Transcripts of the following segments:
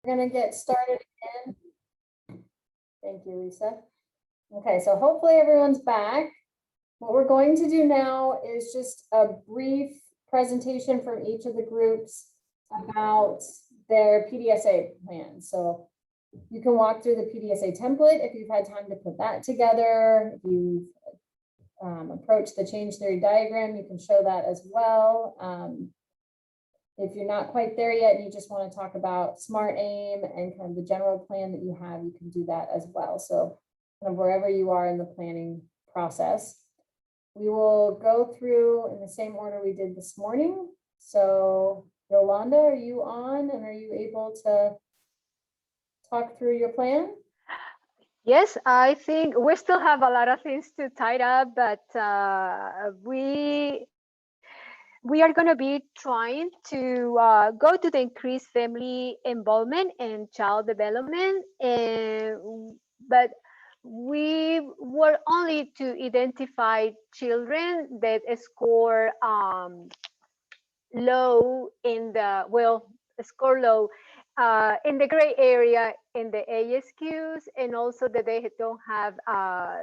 We're gonna get started again. Thank you, Lisa. Okay, so hopefully everyone's back. What we're going to do now is just a brief presentation from each of the groups about their PDSA plan. So you can walk through the PDSA template if you've had time to put that together. If you've approached the change theory diagram, you can show that as well. If you're not quite there yet and you just want to talk about SMART aim and kind of the general plan that you have, you can do that as well. So kind of wherever you are in the planning process. We will go through in the same order we did this morning. So Yolanda, are you on and are you able to talk through your plan? Yes, I think we still have a lot of things to tie up, but we are going to be trying to go to the increased family involvement and child development, but we were only to identify children that score low in the, score low in the gray area in the ASQs, and also that they don't have, I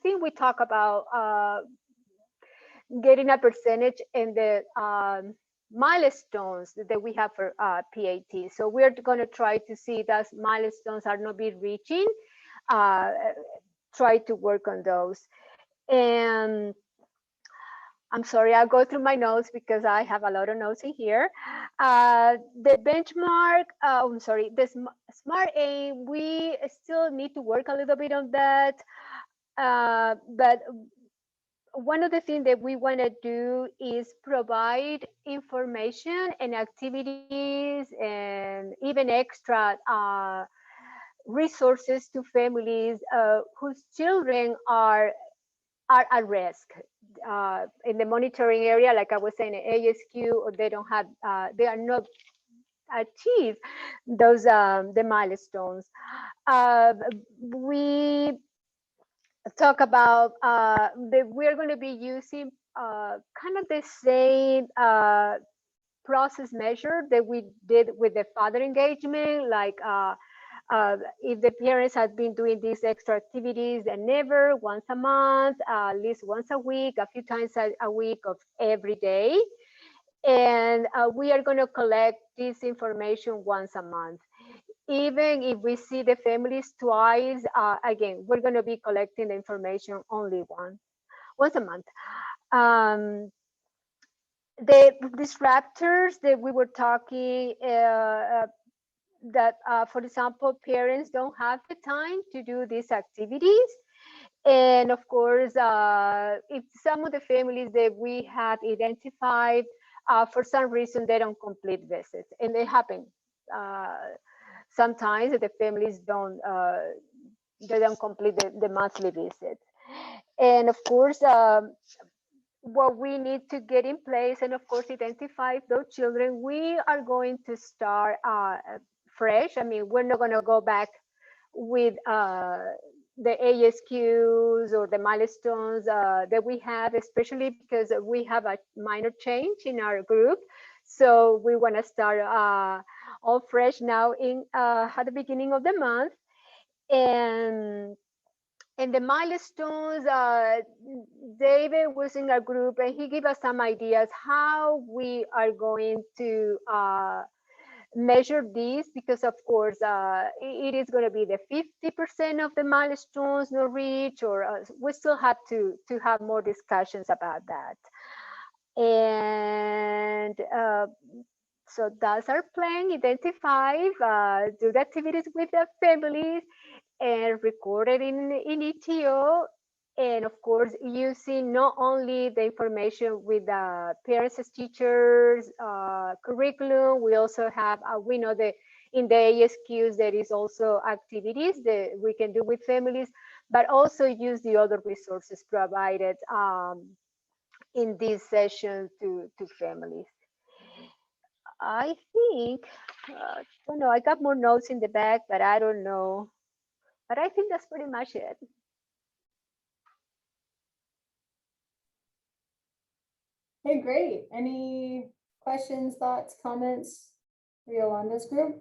think we talk about getting a percentage in the milestones that we have for PAT. So we're going to try to see that milestones are not be reaching, try to work on those. And I'm sorry, I'll go through my notes because I have a lot of notes in here. The benchmark, I'm sorry, the SMART aim, we still need to work a little bit on that. But one of the things that we want to do is provide information and activities and even extra resources to families whose children are at risk in the monitoring area, like I was saying, ASQ, or they don't have, they are not achieve those the milestones. We talk about we're going to be using kind of the same process measure that we did with the father engagement, like if the parents have been doing these extra activities and never, once a month, at least once a week, a few times a week of every day. And we are going to collect this information once a month. Even if we see the families twice, again, we're going to be collecting the information only once a month. The disruptors that we were talking, that, for example, parents don't have the time to do these activities. And of course, if some of the families that we have identified, for some reason, they don't complete visits, and they happen. Sometimes the families they don't complete the monthly visits. And of course, what we need to get in place, and of course, identify those children, we are going to start fresh. I mean, we're not going to go back with the ASQs or the milestones that we have, especially because we have a minor change in our group. So we want to start all fresh now in at the beginning of the month. And the milestones, David was in our group and he gave us some ideas how we are going to measure these, because of course it is going to be the 50% of the milestones not reached, or we still have to have more discussions about that. And so that's our plan: identify, do the activities with the families, and record it in ETO. And of course, using not only the information with the parents as teachers curriculum, we also have, we know that in the ASQs, there is also activities that we can do with families, but also use the other resources provided in this session to families. I think, I don't know, I got more notes in the back, but I don't know. But I think that's pretty much it. Okay, great. Any questions, thoughts, comments for Yolanda's group?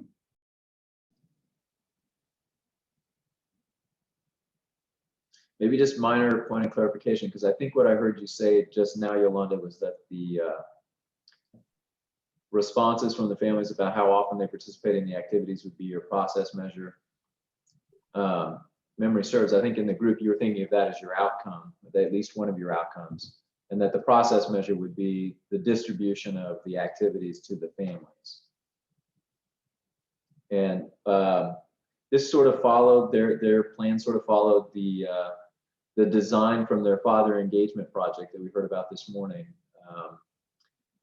Maybe just minor point of clarification, because I think what I heard you say just now, Yolanda, was that the responses from the families about how often they participate in the activities would be your process measure. Memory serves, I think in the group you were thinking of that as your outcome, at least one of your outcomes, and that the process measure would be the distribution of the activities to the families. And this sort of followed, their plan sort of followed the design from their father engagement project that we heard about this morning.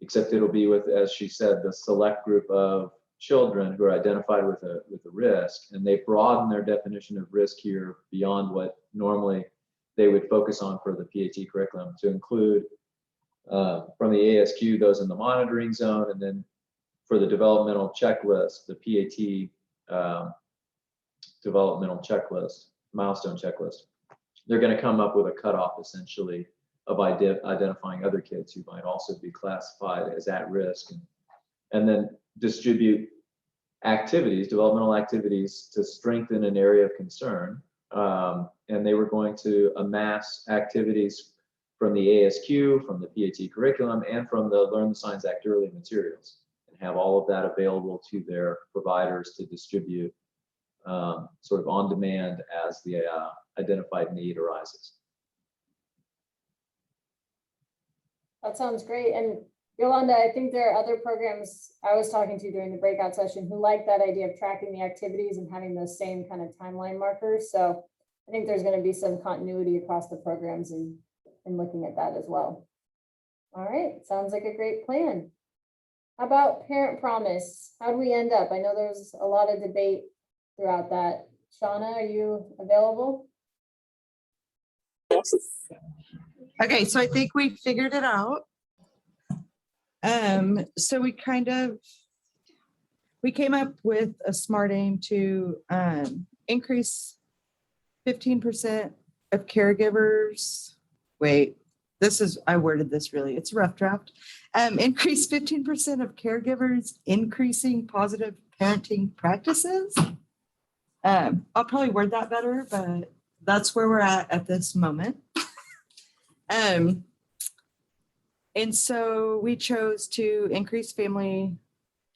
Except it'll be with, as she said, the select group of children who are identified with a risk, and they broaden their definition of risk here beyond what normally they would focus on for the PAT curriculum to include from the ASQ those in the monitoring zone, and then for the developmental checklist, the PAT developmental checklist, milestone checklist, they're going to come up with a cutoff essentially of identifying other kids who might also be classified as at risk, and then distribute activities, developmental activities, to strengthen an area of concern. And they were going to amass activities from the ASQ, from the PAT curriculum, and from the Learn the Signs Act early materials, and have all of that available to their providers to distribute sort of on demand as the identified need arises. That sounds great. And Yolanda, I think there are other programs I was talking to during the breakout session who like that idea of tracking the activities and having those same kind of timeline markers. So I think there's going to be some continuity across the programs and looking at that as well. All right, sounds like a great plan. How about parent promise? How do we end up? I know there's a lot of debate throughout that. Shauna, are you available? Okay, so I think we figured it out. So we came up with a smart aim to increase 15% of caregivers. Wait, I worded this really, it's a rough draft. Increase 15% of caregivers increasing positive parenting practices. I'll probably word that better, but that's where we're at this moment. And so we chose to increase family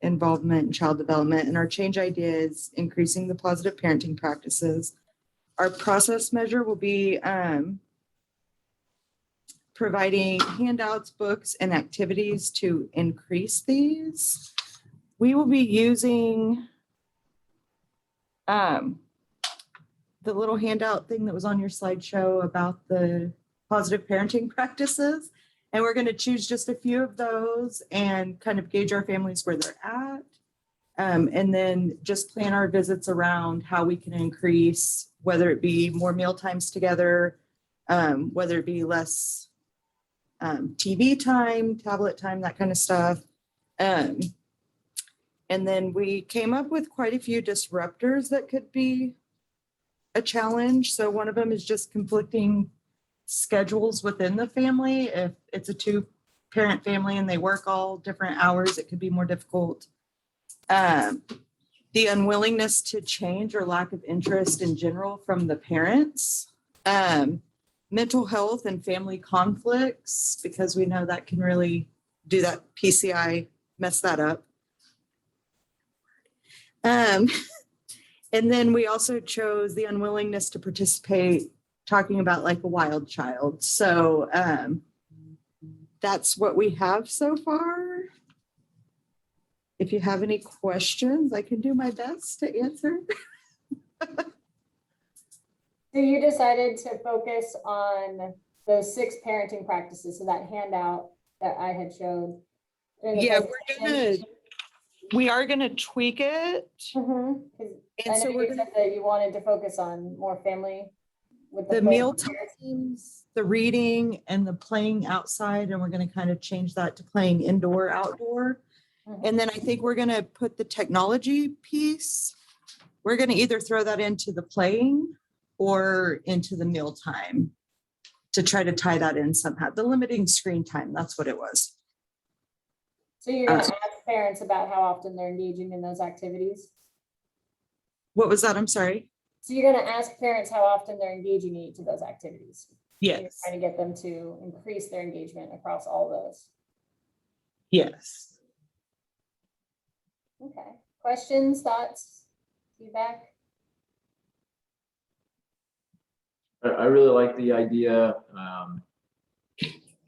involvement in child development, and our change idea is increasing the positive parenting practices. Our process measure will be providing handouts, books, and activities to increase these. We will be using the little handout thing that was on your slideshow about the positive parenting practices. And we're going to choose just a few of those and kind of gauge our families where they're at. And then just plan our visits around how we can increase, whether it be more meal times together, whether it be less TV time, tablet time, that kind of stuff. And then we came up with quite a few disruptors that could be a challenge. So one of them is just conflicting schedules within the family. If it's a 2-parent family and they work all different hours, it could be more difficult. The unwillingness to change or lack of interest in general from the parents. Mental health and family conflicts, because we know that can really do that. PCI mess that up. And then we also chose the unwillingness to participate, talking about like a wild child. So that's what we have so far. If you have any questions, I can do my best to answer. So you decided to focus on those 6 parenting practices. So that handout that I had showed. Yeah, we are gonna tweak it. And so you said that you wanted to focus on more family with the meal times, the reading, and the playing outside, and we're going to kind of change that to playing indoor, outdoor. And then I think we're going to put the technology piece. We're going to either throw that into the playing or into the meal time to try to tie that in somehow. The limiting screen time, that's what it was. So you're going to add parents about how often they're engaging in those activities? What was that? I'm sorry. So you're gonna ask parents how often they're engaging in each of those activities? You're Yes. trying to get them to increase their engagement across all those. Yes. Okay, questions, thoughts, feedback? I really like the idea.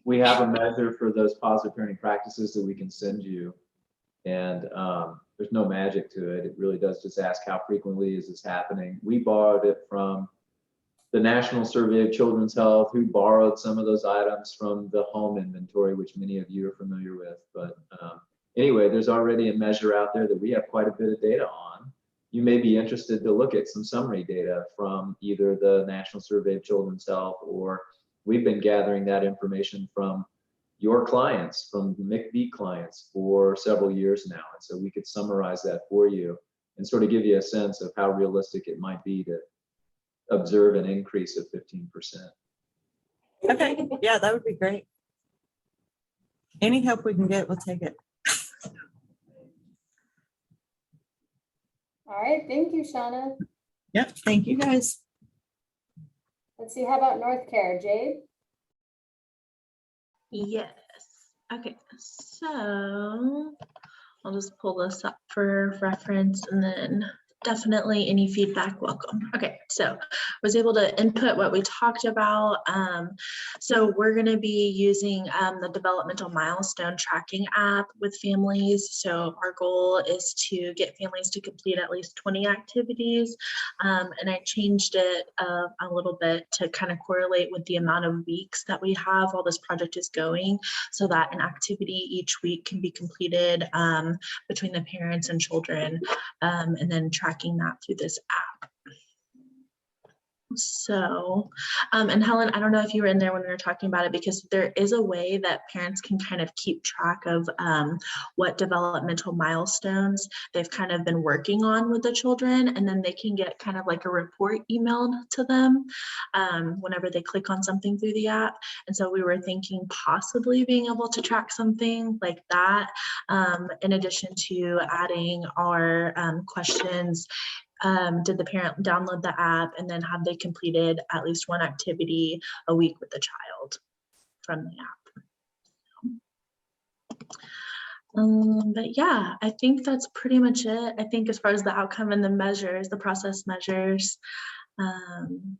We have a measure for those positive parenting practices that we can send you. And there's no magic to it. It really does just ask how frequently is this happening. We borrowed it from the National Survey of Children's Health, who borrowed some of those items from the home inventory, which many of you are familiar with. But anyway, there's already a measure out there that we have quite a bit of data on. You may be interested to look at some summary data from either the National Survey of Children's Health, or we've been gathering that information from your clients, from MIECHV clients for several years now. And so we could summarize that for you and sort of give you a sense of how realistic it might be to observe an increase of 15%. Okay. Yeah, that would be great. Any help we can get, we'll take it. All right, thank you, Shauna. Yep. Thank you guys. Let's see, how about North Care, Jade? Yes. Okay, so I'll just pull this up for reference, and then definitely any feedback welcome. Okay, so I was able to input what we talked about. So we're going to be using the developmental milestone tracking app with families. So our goal is to get families to complete at least 20 activities. And I changed it a little bit to kind of correlate with the amount of weeks that we have while this project is going, so that an activity each week can be completed between the parents and children, and then tracking that through this app. So, and Helen, I don't know if you were in there when we were talking about it, because there is a way that parents can kind of keep track of what developmental milestones they've kind of been working on with the children, and then they can get kind of like a report emailed to them whenever they click on something through the app. And so we were thinking possibly being able to track something like that, in addition to adding our questions. Did the parent download the app, and then have they completed at least one activity a week with the child from the app? But yeah, I think that's pretty much it. I think as far as the outcome and the measures, the process measures, and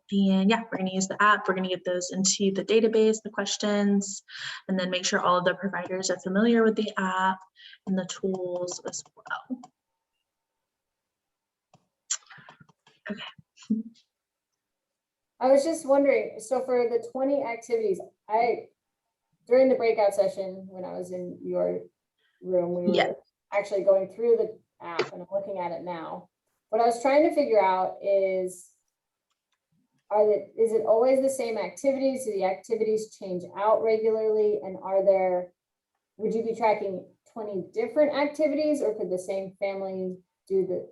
yeah, we're going to use the app. We're going to get those into the database, the questions, and then make sure all of the providers are familiar with the app and the tools as well. Okay. I was just wondering, so for the 20 activities, during the breakout session, when I was in your room, we were actually going through the app, and I'm looking at it now. What I was trying to figure out is it always the same activities? Do the activities change out regularly? And would you be tracking 20 different activities, or could the same family do the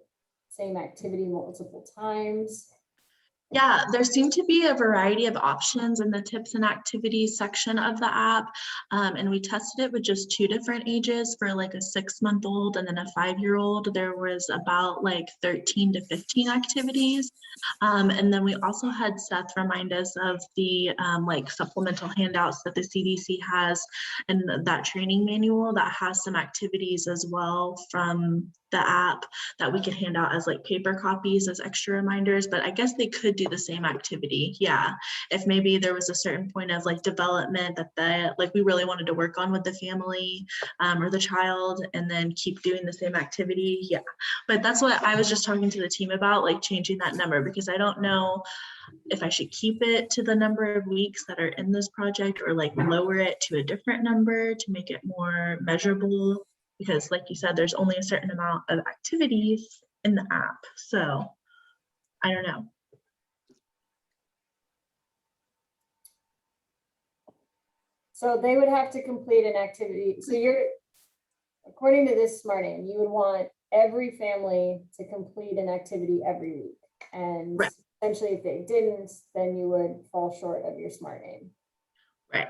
same activity multiple times? Yeah, there seem to be a variety of options in the tips and activities section of the app. And we tested it with just 2 different ages. For like a 6-month-old and then a 5-year-old, there was about like 13 to 15 activities. And then we also had Seth remind us of the like supplemental handouts that the CDC has, and that training manual that has some activities as well from the app that we could hand out as like paper copies as extra reminders. But I guess they could do the same activity. Yeah, if maybe there was a certain point of like development that like we really wanted to work on with the family or the child, and then keep doing the same activity. Yeah, but that's what I was just talking to the team about, like changing that number, because I don't know if I should keep it to the number of weeks that are in this project, or like lower it to a different number to make it more measurable. Because like you said, there's only a certain amount of activities in the app. So I don't know. So they would have to complete an activity. So according to this smart aim, you would want every family to complete an activity every week. And right. Essentially, if they didn't, then you would fall short of your smart aim. Right.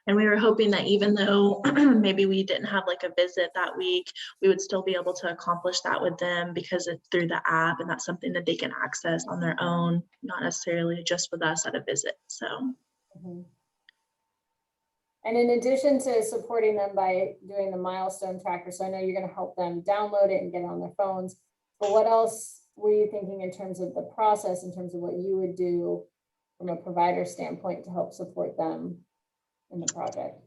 And we were hoping that even though maybe we didn't have like a visit that week, we would still be able to accomplish that with them because it's through the app and that's something that they can access on their own, not necessarily just with us at a visit. So. Mhm. And in addition to supporting them by doing the milestone tracker, so I know you're going to help them download it and get it on their phones, but what else were you thinking in terms of the process, in terms of what you would do from a provider standpoint to help support them in the project?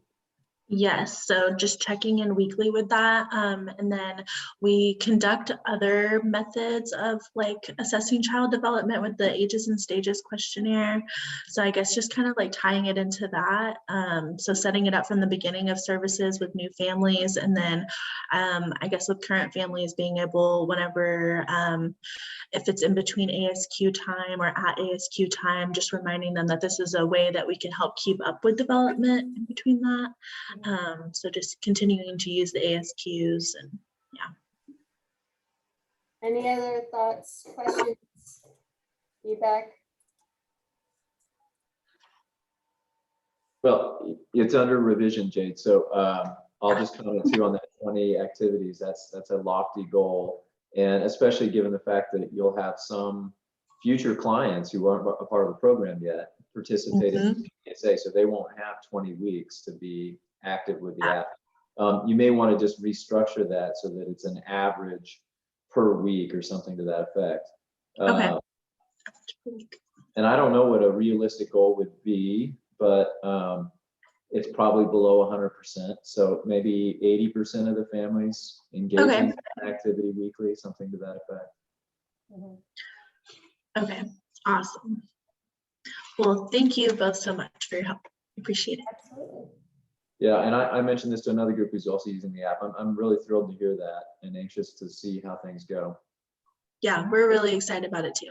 Yes, so just checking in weekly with that. And then we conduct other methods of like assessing child development with the ages and stages questionnaire. So I guess just kind of like tying it into that. So setting it up from the beginning of services with new families, and then I guess with current families being able, whenever if it's in between ASQ time or at ASQ time, just reminding them that this is a way that we can help keep up with development in between that. So just continuing to use the ASQs and yeah. Any other thoughts, questions, feedback? Well, it's under revision, Jade. So I'll just comment too on that 20 activities. That's a lofty goal. And especially given the fact that you'll have some future clients who aren't a part of the program yet participate in the PSA, so they won't have 20 weeks to be active with the app. You may want to just restructure that so that it's an average per week or something to that effect. Okay. And I don't know what a realistic goal would be, but it's probably below 100%. So maybe 80% of the families engaging in an activity weekly, something to that effect. Mm-hmm. Okay, awesome. Well, thank you both so much for your help. Appreciate it. Absolutely. Yeah, and I mentioned this to another group who's also using the app. I'm really thrilled to hear that and anxious to see how things go. Yeah, we're really excited about it too.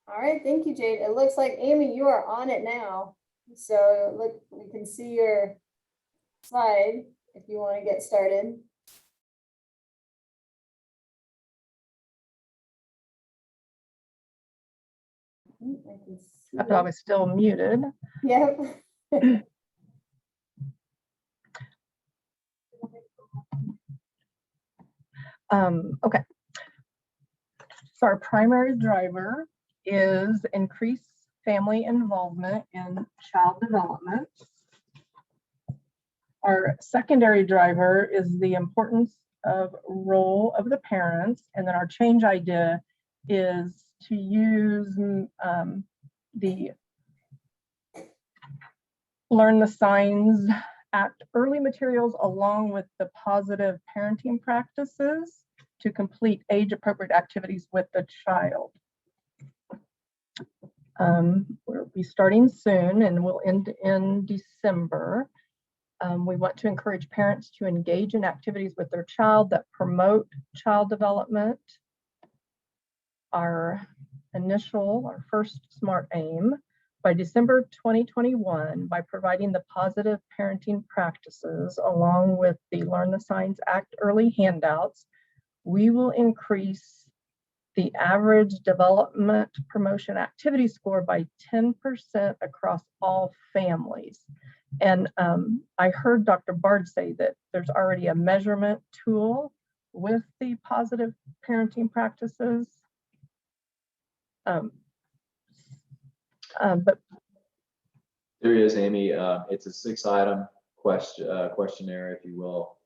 All right, thank you, Jade. It looks like, Amy, you are on it now. So look, we can see your slide if you want to get started. I can see I thought I was still muted. Yep. Okay. So our primary driver is increase family involvement in child development. Our secondary driver is the importance of role of the parents. And then our change idea is to use the Learn the Signs Act early materials along with the positive parenting practices to complete age-appropriate activities with the child. We'll be starting soon and we'll end in December. We want to encourage parents to engage in activities with their child that promote child development. Our first SMART aim, by December 2021, by providing the positive parenting practices along with the Learn the Signs Act early handouts, we will increase the average development promotion activity score by 10% across all families. And I heard Dr. Bard say that there's already a measurement tool with the positive parenting practices. But There is, Amy. It's a 6-item questionnaire, if you will.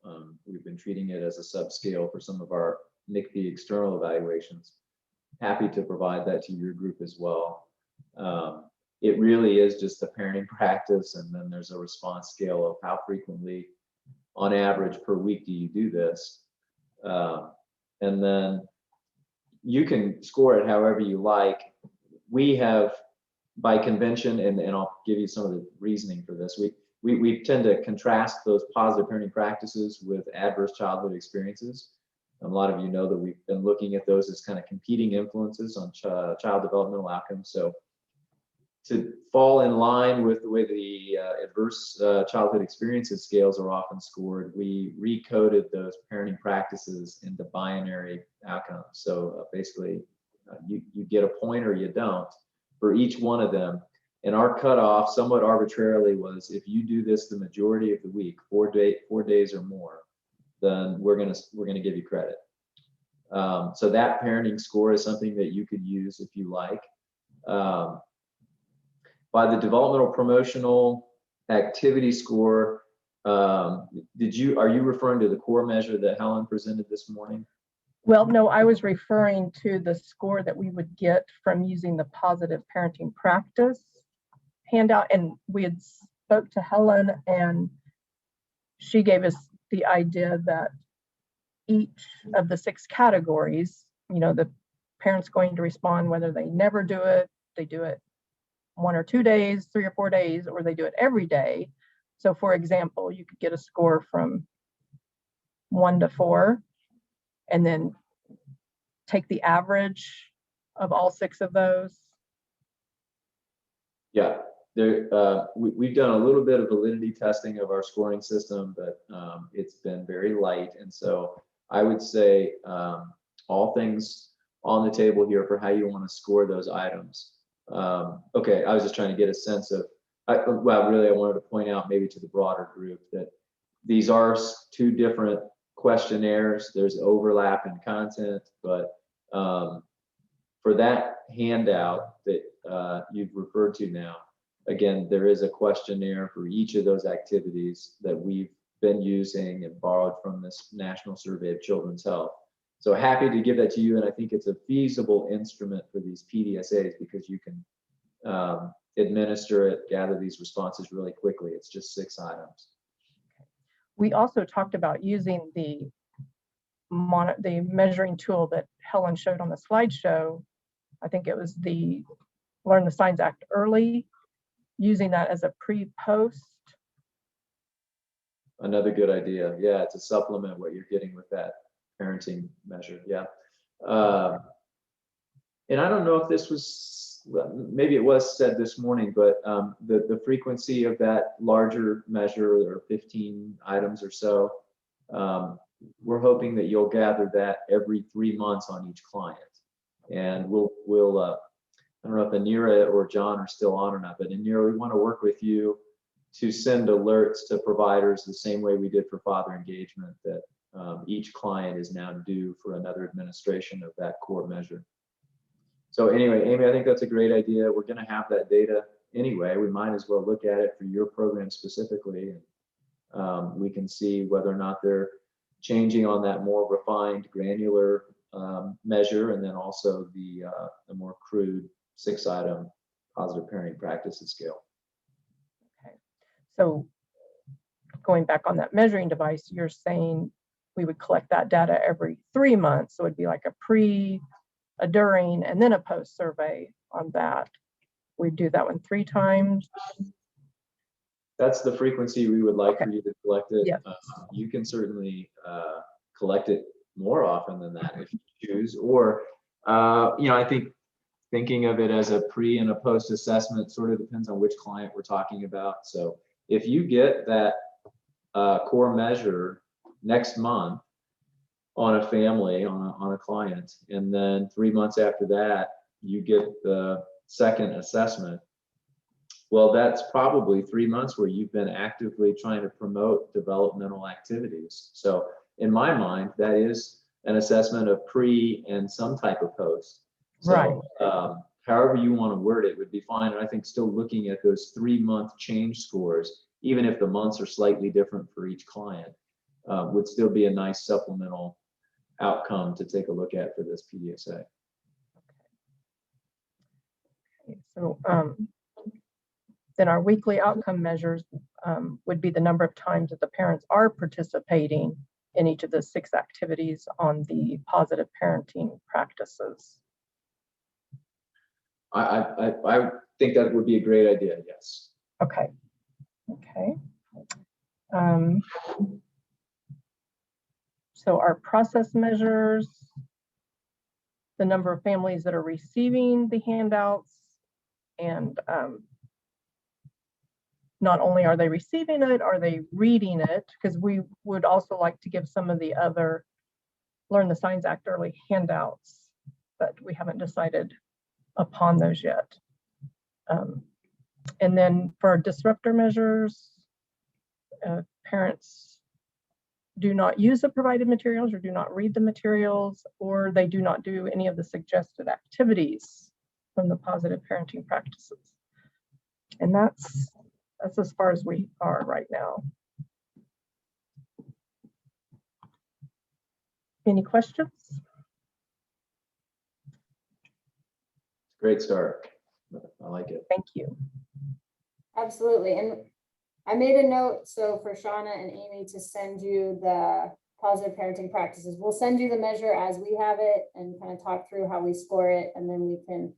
We've been treating it as a subscale for some of our MIECHV external evaluations. Happy to provide that to your group as well. It really is just a parenting practice, and then there's a response scale of how frequently, on average, per week do you do this. And then you can score it however you like. We have, by convention, and I'll give you some of the reasoning for this, we tend to contrast those positive parenting practices with adverse childhood experiences. A lot of you know that we've been looking at those as kind of competing influences on child developmental outcomes. So to fall in line with the way the adverse childhood experiences scales are often scored, we recoded those parenting practices into binary outcomes. So basically, you get a point or you don't for each one of them. And our cutoff, somewhat arbitrarily, was if you do this the majority of the week, 4 days or more, then we're gonna give you credit. So that parenting score is something that you could use if you like. By the developmental promotional activity score, are you referring to the core measure that Helen presented this morning? Well, no, I was referring to the score that we would get from using the positive parenting practice handout. And we had spoke to Helen, and she gave us the idea that each of the 6 categories, the parent's going to respond whether they never do it, they do it 1 or 2 days, 3 or 4 days, or they do it every day. So for example, you could get a score from 1 to 4, and then take the average of all 6 of those. Yeah, we've done a little bit of validity testing of our scoring system, but it's been very light. And so I would say all things on the table here for how you want to score those items. Okay, I was just trying to get a sense of, really I wanted to point out maybe to the broader group that these are 2 different questionnaires. There's overlap in content, but for that handout that you've referred to now, again, there is a questionnaire for each of those activities that we've been using and borrowed from this National Survey of Children's Health. So happy to give that to you, and I think it's a feasible instrument for these PDSAs because you can administer it, gather these responses really quickly. It's just 6 items. We also talked about using the measuring tool that Helen showed on the slideshow. I think it was the Learn the Signs Act Early, using that as a pre-post. Another good idea. Yeah, to supplement what you're getting with that parenting measure. Yeah. And I don't know if this was, maybe it was said this morning, but the frequency of that larger measure, or 15 items or so, we're hoping that you'll gather that every 3 months on each client. And we'll I don't know if Anira or John are still on or not, but Anira, we want to work with you to send alerts to providers the same way we did for father engagement, that each client is now due for another administration of that core measure. So anyway, Amy, I think that's a great idea. We're going to have that data anyway. We might as well look at it for your program specifically, and we can see whether or not they're changing on that more refined, granular measure, and then also the more crude 6-item positive parenting practices scale. Okay, so going back on that measuring device, you're saying we would collect that data every 3 months. So it'd be like a pre, a during, and then a post survey on that. We'd do that one 3 times. That's the frequency we would like Okay. for you to collect it. Yes. You can certainly collect it more often than that if you choose, or I think thinking of it as a pre and a post assessment sort of depends on which client we're talking about. So if you get that core measure next month on a family, on a client, and then 3 months after that you get the second assessment, well, that's probably 3 months where you've been actively trying to promote developmental activities. So in my mind, that is an assessment of pre and some type of post. So, Right. However you want to word it would be fine. And I think still looking at those 3-month change scores, even if the months are slightly different for each client, would still be a nice supplemental outcome to take a look at for this PDSA. Okay. So then our weekly outcome measures would be the number of times that the parents are participating in each of the 6 activities on the positive parenting practices. I think that would be a great idea, yes. Okay. Okay. So our process measures, the number of families that are receiving the handouts, and not only are they receiving it, are they reading it? Because we would also like to give some of the other Learn the Signs Act Early handouts, but we haven't decided upon those yet. And then for disruptor measures, parents do not use the provided materials or do not read the materials, or they do not do any of the suggested activities from the positive parenting practices. And that's as far as we are right now. Any questions? Great start. I like it. Thank you. Absolutely. And I made a note, so for Shauna and Amy to send you the positive parenting practices. We'll send you the measure as we have it and kind of talk through how we score it. And then we can,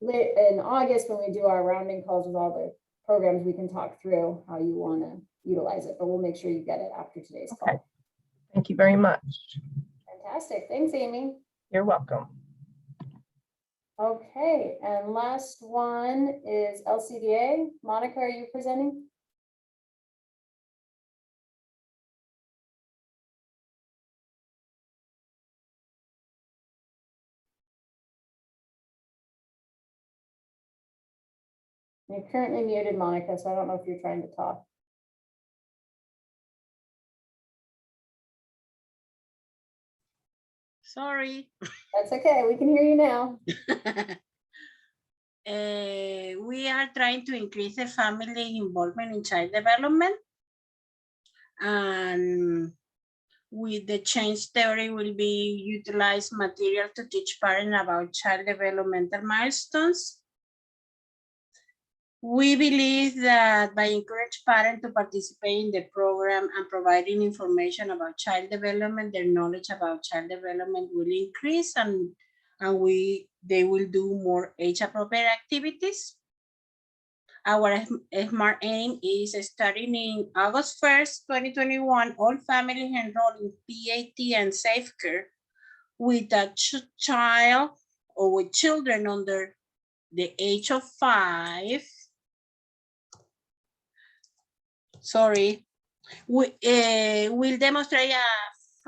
in August, when we do our rounding calls with all the programs, we can talk through how you want to utilize it, but we'll make sure you get it after today's Okay. call. Thank you very much. Fantastic. Thanks, Amy. You're welcome. Okay, and last one is LCDA. Monica, are you presenting? You're currently muted, Monica, so I don't know if you're trying to talk. Sorry. That's okay, we can hear you now. We are trying to increase the family involvement in child development. And with the change theory will be utilized material to teach parents about child developmental milestones. We believe that by encouraging parents to participate in the program and providing information about child development, their knowledge about child development will increase and they will do more age-appropriate activities. Our SMART aim is starting in August 1st, 2021, all families enrolled in PAT and Safe Care with a child or with children under the age of 5. Sorry, will demonstrate a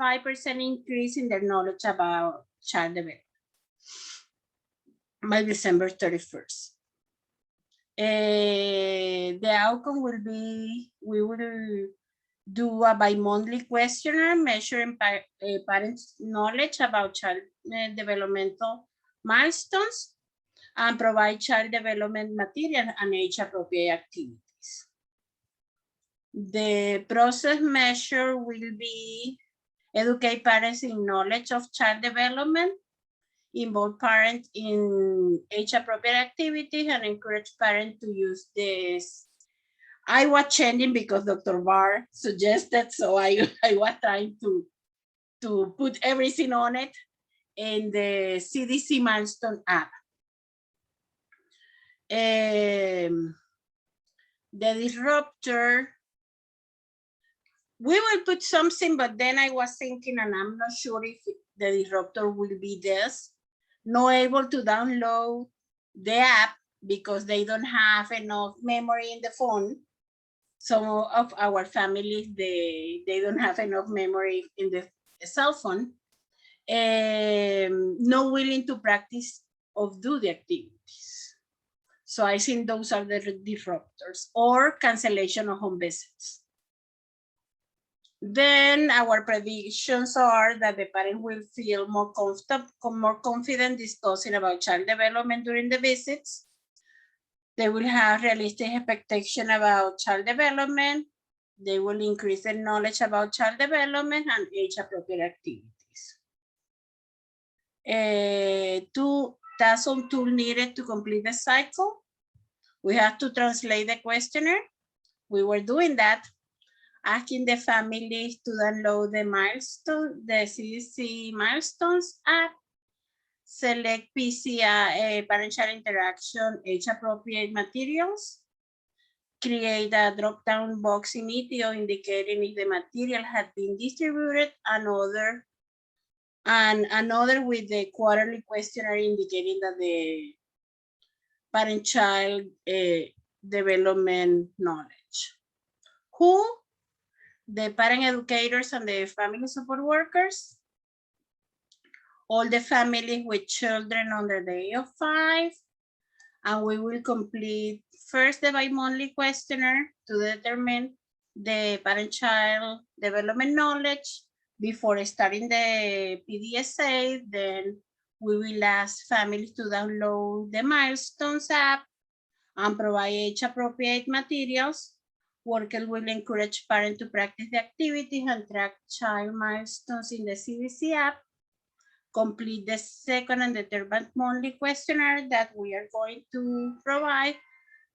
5% increase in their knowledge about child development by December 31st. The outcome will be, we will do a bi-monthly questionnaire measuring parents' knowledge about child developmental milestones and provide child development material and age-appropriate activities. The process measure will be educate parents in knowledge of child development, involve parents in age-appropriate activities, and encourage parents to use this. I was changing because Dr. Barr suggested, so I was trying to put everything on it in the CDC milestone app. The disruptor, we will put something, but then I was thinking, and I'm not sure if the disruptor will be this, not able to download the app because they don't have enough memory in the phone. Some of our families, they don't have enough memory in the cell phone. Not willing to practice or do the activities. So I think those are the disruptors, or cancellation of home visits. Then our predictions are that the parent will feel more comfortable, more confident discussing about child development during the visits. They will have realistic expectation about child development. They will increase their knowledge about child development and age-appropriate activities. Tasks on tool needed to complete the cycle. We have to translate the questionnaire. We were doing that, asking the families to download the milestone, the CDC milestones app, select PCI, parent-child interaction, age-appropriate materials, create a drop-down box in ETO indicating if the material had been distributed, another with the quarterly questionnaire indicating that the parent-child development knowledge. Who? The parent educators and the family support workers, all the families with children under the age of 5, And we will complete first the bi-monthly questionnaire to determine the parent-child development knowledge before starting the PDSA. Then we will ask families to download the Milestones app and provide age-appropriate materials. Workers will encourage parents to practice the activities and track child milestones in the CDC app. Complete the second and the third monthly questionnaire that we are going to provide,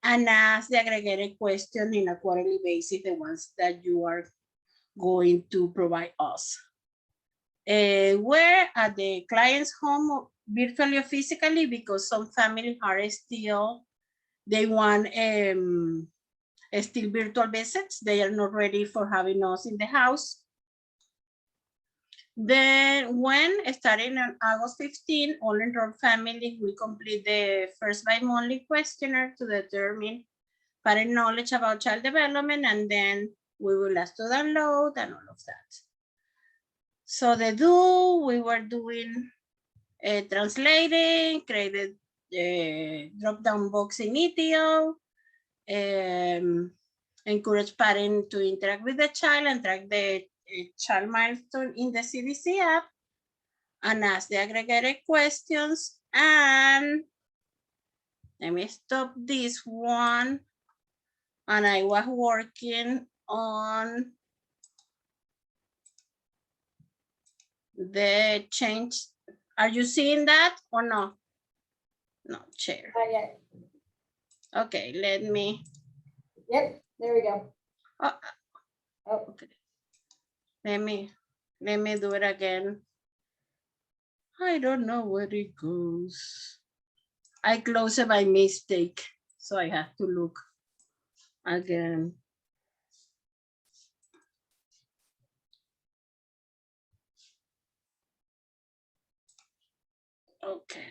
and ask the aggregated question in a quarterly basis, the ones that you are going to provide us. Where at the client's home, virtually or physically, because some families are still, they want still virtual visits. They are not ready for having us in the house. Then when starting on August 15, all enrolled families will complete the first bi-monthly questionnaire to determine parent knowledge about child development, and then we will ask to download and all of that. So the we were doing translating, created drop-down box in ETO, encourage parents to interact with the child and track the child milestone in the CDC app, and ask the aggregated questions. And let me stop this one. And I was working on the change. Are you seeing that or no? No, chair. Not yet. Okay, let me. Yep, there we go. Oh, Oh, okay. Let me do it again. I don't know where it goes. I closed it by mistake, so I have to look again. Okay.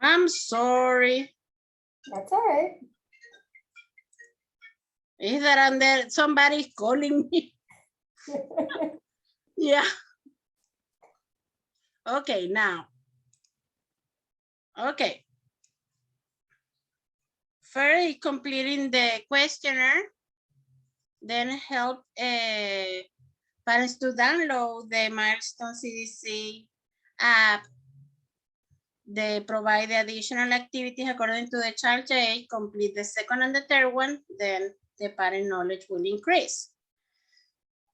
I'm sorry. that's all right. Is that under somebody calling me? Yeah. Okay, now. Okay. First, completing the questionnaire, then help parents to download the Milestone CDC app. They provide the additional activities according to the child's age, complete the second and the third one, then the parent knowledge will increase.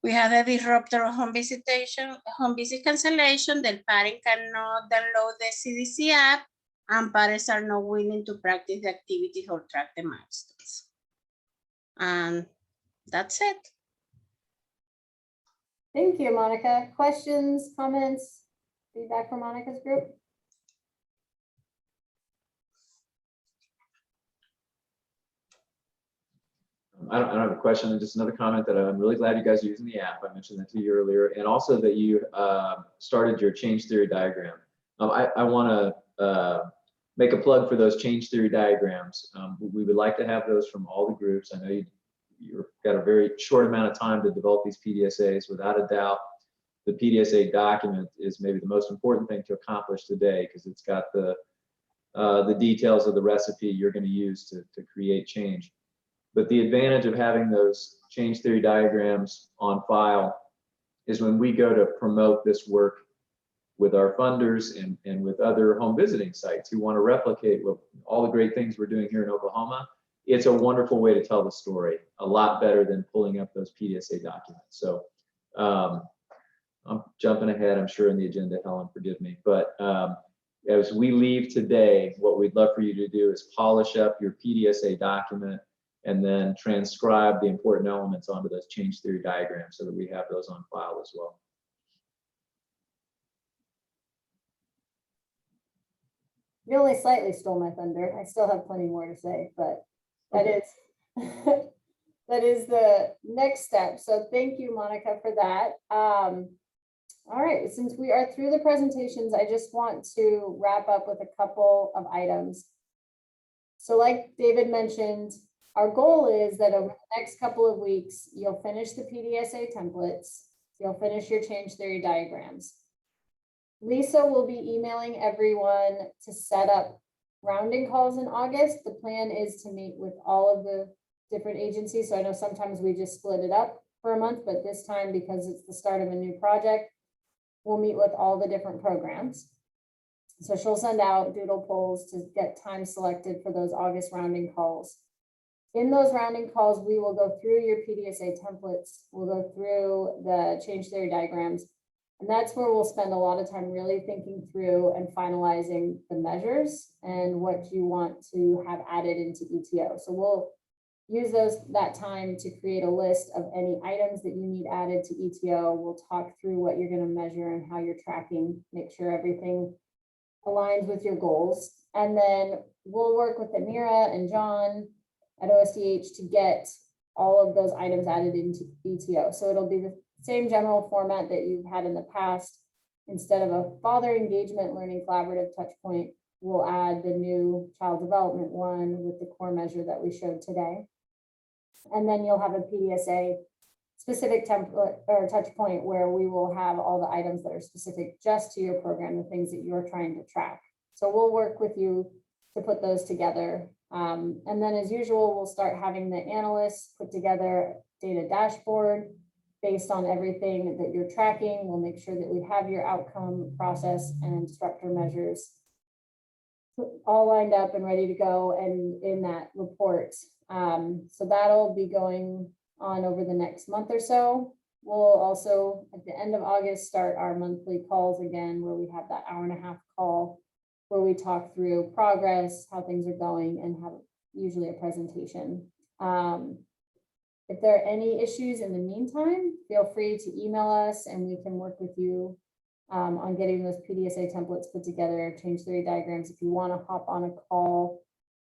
We have a disruptor of home visit cancellation. The parent cannot download the CDC app, and parents are not willing to practice the activities or track the milestones. And that's it. Thank you, Monica. Questions, comments, feedback from Monica's group? I don't have a question, just another comment that I'm really glad you guys are using the app. I mentioned that to you earlier, and also that you started your change theory diagram. I want to make a plug for those change theory diagrams. We would like to have those from all the groups. I know you've got a very short amount of time to develop these PDSAs. Without a doubt, the PDSA document is maybe the most important thing to accomplish today, because it's got the details of the recipe you're going to use to create change. But the advantage of having those change theory diagrams on file is when we go to promote this work with our funders and with other home visiting sites who want to replicate all the great things we're doing here in Oklahoma, it's a wonderful way to tell the story, a lot better than pulling up those PDSA documents. So I'm jumping ahead, I'm sure, in the agenda, Helen, forgive me. But as we leave today, what we'd love for you to do is polish up your PDSA document and then transcribe the important elements onto those change theory diagrams so that we have those on file as well. You only slightly stole my thunder. I still have plenty more to say, but that Okay. is that is the next step. So thank you, Monica, for that. All right, since we are through the presentations, I just want to wrap up with a couple of items. So like David mentioned, Our goal is that over the next couple of weeks, you'll finish the PDSA templates, you'll finish your change theory diagrams. Lisa will be emailing everyone to set up rounding calls in August. The plan is to meet with all of the different agencies. So I know sometimes we just split it up for a month, but this time, because it's the start of a new project, we'll meet with all the different programs. So she'll send out doodle polls to get time selected for those August rounding calls. In those rounding calls, we will go through your PDSA templates. We'll go through the change theory diagrams. And that's where we'll spend a lot of time really thinking through and finalizing the measures and what you want to have added into ETO. So we'll use that time to create a list of any items that you need added to ETO. We'll talk through what you're going to measure and how you're tracking, make sure everything aligns with your goals. And then we'll work with Amira and John at OSDH to get all of those items added into ETO. So it'll be the same general format that you've had in the past. Instead of a father engagement learning collaborative touch point, we'll add the new child development one with the core measure that we showed today. And then you'll have a PDSA specific template or touch point where we will have all the items that are specific just to your program, the things that you're trying to track. So we'll work with you to put those together. And then as usual, we'll start having the analysts put together data dashboard based on everything that you're tracking. We'll make sure that we have your outcome process and disruptor measures all lined up and ready to go and in that report. So that'll be going on over the next month or so. We'll also, at the end of August, start our monthly calls again, where we have that hour-and-a-half call where we talk through progress, how things are going, and have usually a presentation. If there are any issues in the meantime, feel free to email us and we can work with you on getting those PDSA templates put together, change theory diagrams. If you want to hop on a call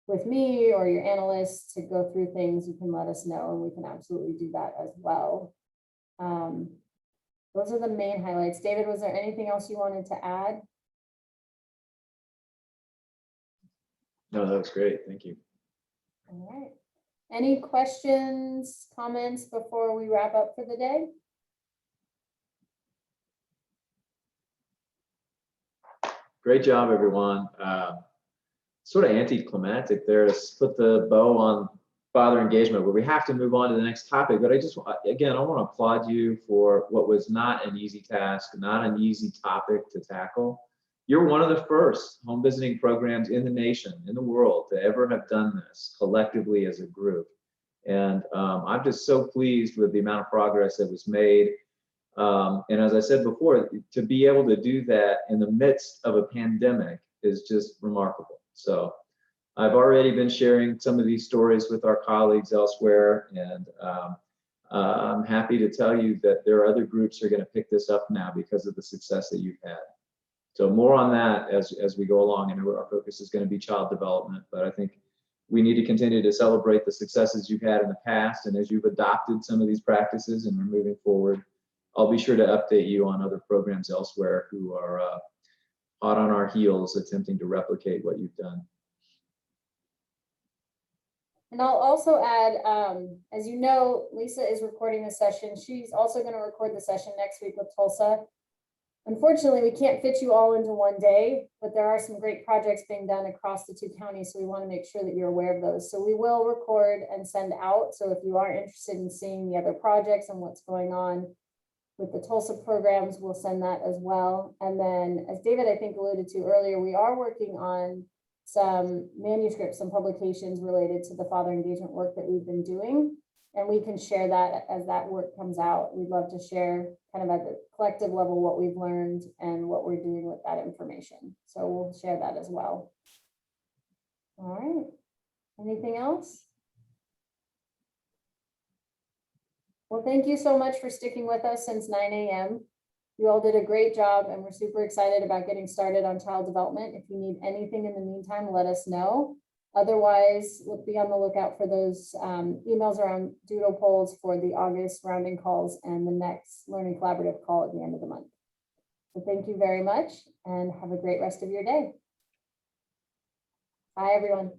with me or your analyst to go through things, you can let us know and we can absolutely do that as well. Those are the main highlights. David, was there anything else you wanted to add? No, that was great. Thank you. All right. Any questions, comments before we wrap up for the day? Great job, everyone. Sort of anticlimactic there to put the bow on father engagement, but we have to move on to the next topic. But I just, again, I want to applaud you for what was not an easy task, not an easy topic to tackle. You're one of the first home visiting programs in the nation, in the world, to ever have done this collectively as a group. And I'm just so pleased with the amount of progress that was made. And as I said before, to be able to do that in the midst of a pandemic is just remarkable. So I've already been sharing some of these stories with our colleagues elsewhere, and I'm happy to tell you that there are other groups who are going to pick this up now because of the success that you've had. So more on that as we go along. I know our focus is going to be child development, but I think we need to continue to celebrate the successes you've had in the past. And as you've adopted some of these practices and we're moving forward, I'll be sure to update you on other programs elsewhere who are hot on our heels attempting to replicate what you've done. And I'll also add, as you know, Lisa is recording the session. She's also going to record the session next week with Tulsa. Unfortunately, we can't fit you all into one day, but there are some great projects being done across the two counties, so we want to make sure that you're aware of those. So we will record and send out. So if you are interested in seeing the other projects and what's going on with the Tulsa programs, we'll send that as well. And then, as David, I think, alluded to earlier, we are working on some manuscripts, some publications related to the father engagement work that we've been doing. And we can share that as that work comes out. We'd love to share kind of at the collective level what we've learned and what we're doing with that information. So we'll share that as well. All right. Anything else? Well, thank you so much for sticking with us since 9 a.m. You all did a great job and we're super excited about getting started on child development. If you need anything in the meantime, let us know. Otherwise, we'll be on the lookout for those emails around doodle polls for the August rounding calls and the next Learning Collaborative call at the end of the month. So thank you very much and have a great rest of your day. Bye, everyone.